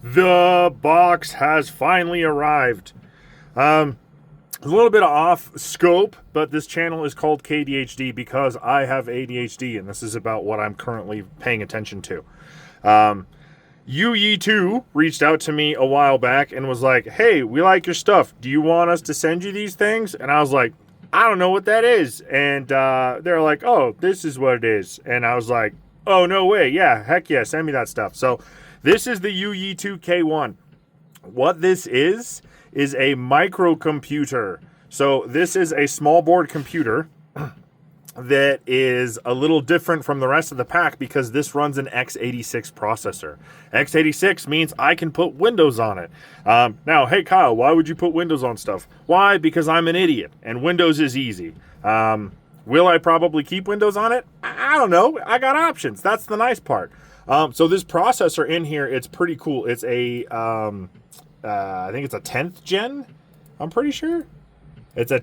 The box has finally arrived. A little bit off scope, but this channel is called KDHD because I have ADHD, and this is about what I'm currently paying attention to. YouYeeToo reached out to me a while back and was like, hey, we like your stuff. Do you want us to send you these things? And I was like, I don't know what that is. And they're like, oh, this is what it is. And I was like, oh, no way. Yeah, heck yeah, send me that stuff. So this is the YouYeeToo K1. What this is a microcomputer. So this is a small board computer that is a little different from the rest of the pack because this runs an x86 processor. x86 means I can put Windows on it. Now, hey Kyle, why would you put Windows on stuff? Why? Because I'm an idiot, and Windows is easy. Will I probably keep Windows on it? I don't know. I got options. That's the nice part. So this processor in here, it's pretty cool. It's a, I think it's a 10th gen, I'm pretty sure. It's a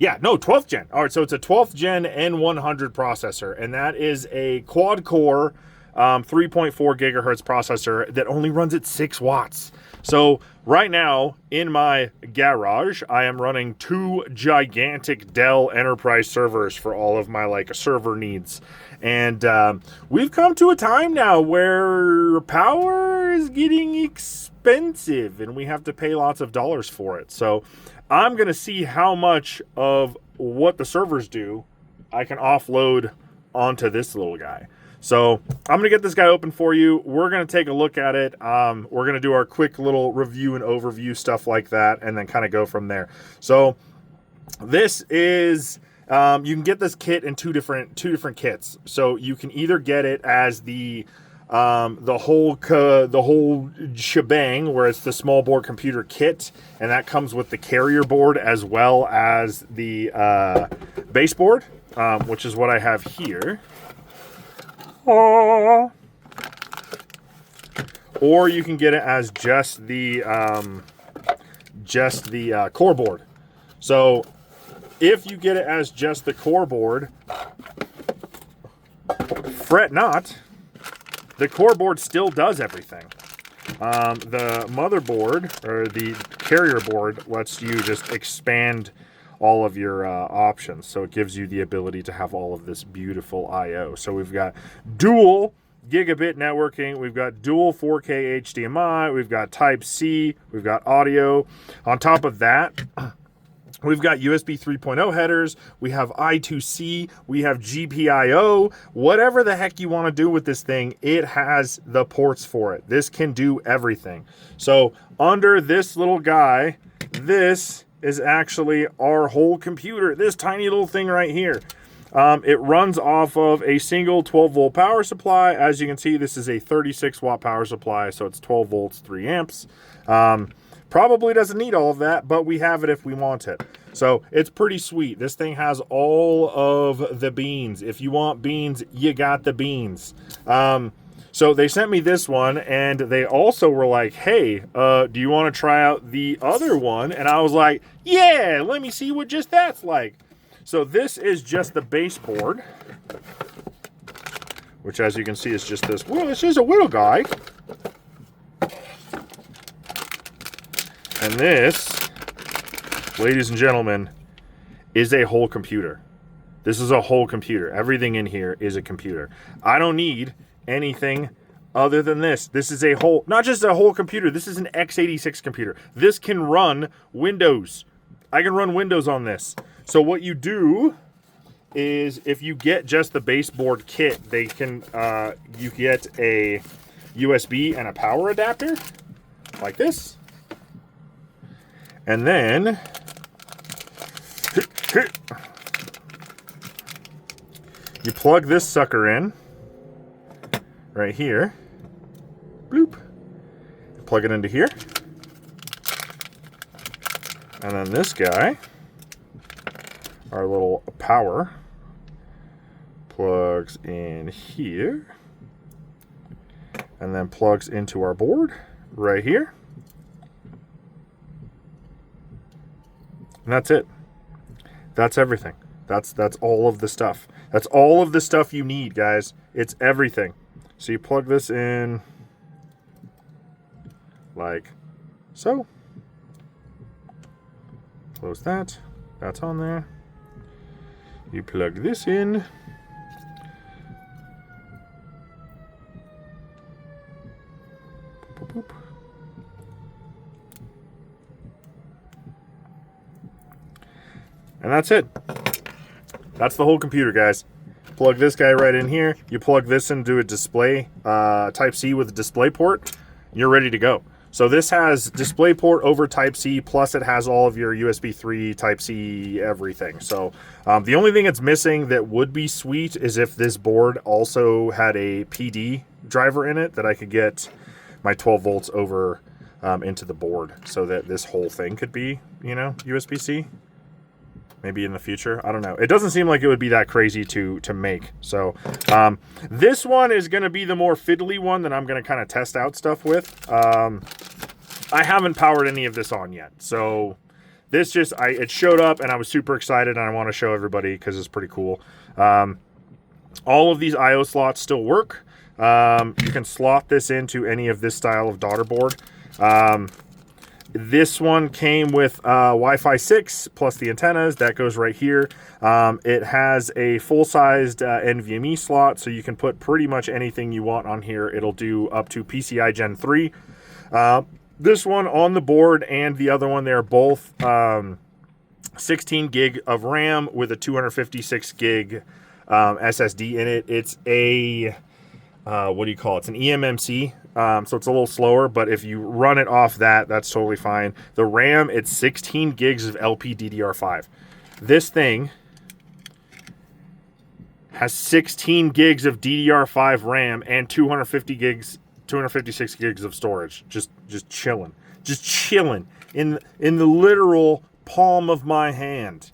12th gen. All right, so it's a 12th gen N100 processor, and that is a quad-core 3.4 gigahertz processor that only runs at 6 watts. So right now, in my garage, I am running 2 gigantic Dell Enterprise servers for all of my server needs. And we've come to a time now where power is getting expensive, and we have to pay lots of dollars for it. So I'm going to see how much of what the servers do I can offload onto this little guy. So I'm going to get this guy open for you. We're going to take a look at it. We're going to do our quick little review and overview, stuff like that, and then kind of go from there. So this is, you can get this kit in two different kits. So you can either get it as the whole shebang, where it's the small board computer kit, and that comes with the carrier board as well as the baseboard, which is what I have here. Aww. Or you can get it as just the core board. So if you get it as just the core board, fret not. The core board still does everything. The motherboard, or the carrier board, lets you just expand all of your options. So it gives you the ability to have all of this beautiful I/O. So we've got dual gigabit networking. We've got dual 4K HDMI. We've got Type-C. We've got audio. On top of that, we've got USB 3.0 headers, we have I2C, we have GPIO, whatever the heck you want to do with this thing, it has the ports for it. This can do everything. So under this little guy, this is actually our whole computer, this tiny little thing right here. It runs off of a single 12-volt power supply. As you can see, this is a 36-watt power supply, so it's 12 volts, 3 amps. Probably doesn't need all of that, but we have it if we want it. So it's pretty sweet. This thing has all of the beans. If you want beans, you got the beans. So they sent me this one, and they also were like, hey, do you want to try out the other one? And I was like, yeah, let me see what just that's like. So this is just the baseboard, which, as you can see, is just this. Well, it's just a little guy. And this, ladies and gentlemen, is a whole computer. This is a whole computer. Everything in here is a computer. I don't need anything other than this. This is a whole, not just a whole computer, this is an x86 computer. This can run Windows. I can run Windows on this. So what you do is, if you get just the baseboard kit, they can, you get a USB and a power adapter, like this. And then you plug this sucker in right here. Bloop. Plug it into here. And then this guy, our little power, plugs in here. And then plugs into our board right here. And that's it. That's everything. That's all of the stuff. That's all of the stuff you need, guys. It's everything. So you plug this in like so. Close that. That's on there. You plug this in. Boop, boop, boop. And that's it. That's the whole computer, guys. Plug this guy right in here. You plug this into a display, Type-C with a display port. You're ready to go. So this has DisplayPort over Type-C, plus it has all of your USB 3, Type-C, everything. So the only thing it's missing that would be sweet is if this board also had a PD driver in it that I could get my 12 volts over into the board so that this whole thing could be, you know, USB-C. Maybe in the future. I don't know. It doesn't seem like it would be that crazy to make. So this one is going to be the more fiddly one that I'm going to kind of test out stuff with. I haven't powered any of this on yet. So this just, it showed up and I was super excited and I want to show everybody because it's pretty cool. All of these I/O slots still work. You can slot this into any of this style of daughter board. This one came with Wi-Fi 6 plus the antennas. That goes right here. It has a full-sized NVMe slot, so you can put pretty much anything you want on here. It'll do up to PCI Gen 3. This one on the board and the other one, they're both 16 gig of RAM with a 256 gig SSD in it. It's a, what do you call it? It's an eMMC. So it's a little slower, but if you run it off that, that's totally fine. The RAM, it's 16 gigs of LPDDR5. This thing has 16 gigs of DDR5 RAM and 256 gigs of storage. Just chilling. Just chilling in the literal palm of my hand.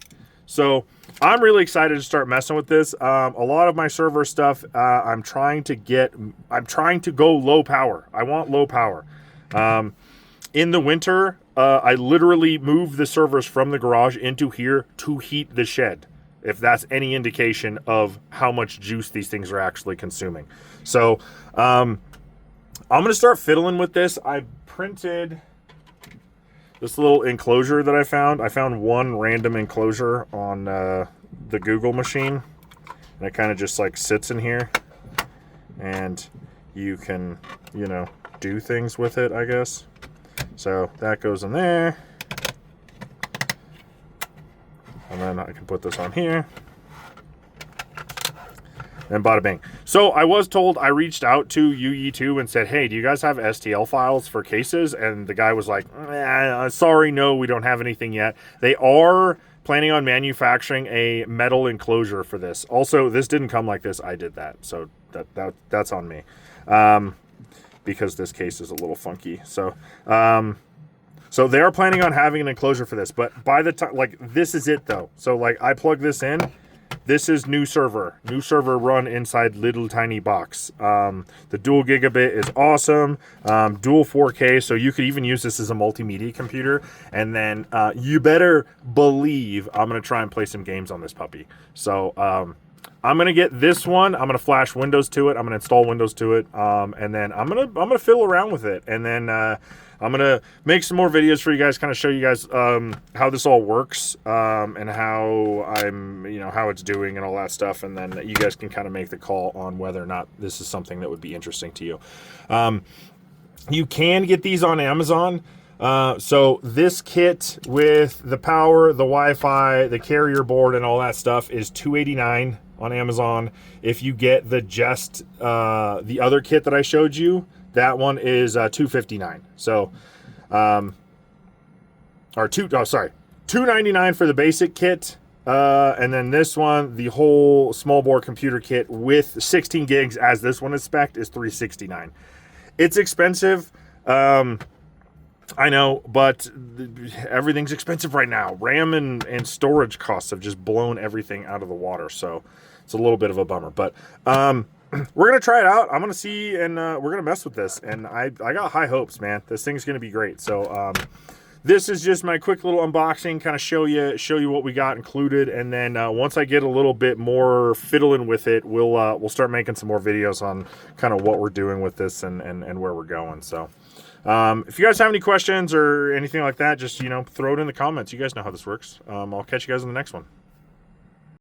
So I'm really excited to start messing with this. A lot of my server stuff, I'm trying to go low power. I want low power. In the winter, I literally move the servers from the garage into here to heat the shed, if that's any indication of how much juice these things are actually consuming. So I'm going to start fiddling with this. I printed this little enclosure that I found. I found one random enclosure on the Google machine. And it kind of just like sits in here. And you can, you know, do things with it, I guess. So that goes in there. And then I can put this on here. And bada bing. So I was told, I reached out to YouYeeToo and said, hey, do you guys have STL files for cases? And the guy was like, sorry, no, we don't have anything yet. They are planning on manufacturing a metal enclosure for this. Also, this didn't come like this. I did that. So that's on me. Because this case is a little funky. So they are planning on having an enclosure for this. But by the time, like, this is it, though. So, like, I plug this in. This is new server run inside little tiny box. The dual gigabit is awesome. Dual 4K, so you could even use this as a multimedia computer. And then you better believe I'm going to try and play some games on this puppy. So I'm going to get this one. I'm going to flash Windows to it. I'm going to install Windows to it. And then I'm going to fiddle around with it. And then I'm going to make some more videos for you guys, kind of show you guys how this all works and how how it's doing and all that stuff. And then you guys can kind of make the call on whether or not this is something that would be interesting to you. You can get these on Amazon. So this kit with the power, the Wi-Fi, the carrier board, and all that stuff is $289 on Amazon. If you get the the other kit that I showed you, that one is $259. So, $299 for the basic kit. And then this one, the whole small bore computer kit with 16 gigs as this one is spec'd, is $369. It's expensive. I know, but everything's expensive right now. RAM and storage costs have just blown everything out of the water. So it's a little bit of a bummer, but, we're going to try it out. I'm going to see, and we're going to mess with this. And I got high hopes, man. This thing's going to be great. So, this is just my quick little unboxing, kind of show you what we got included, and then once I get a little bit more fiddling with it, we'll start making some more videos on kind of what we're doing with this and where we're going. So if you guys have any questions or anything like that, just throw it in the comments. You guys know how this works. I'll catch you guys in the next one.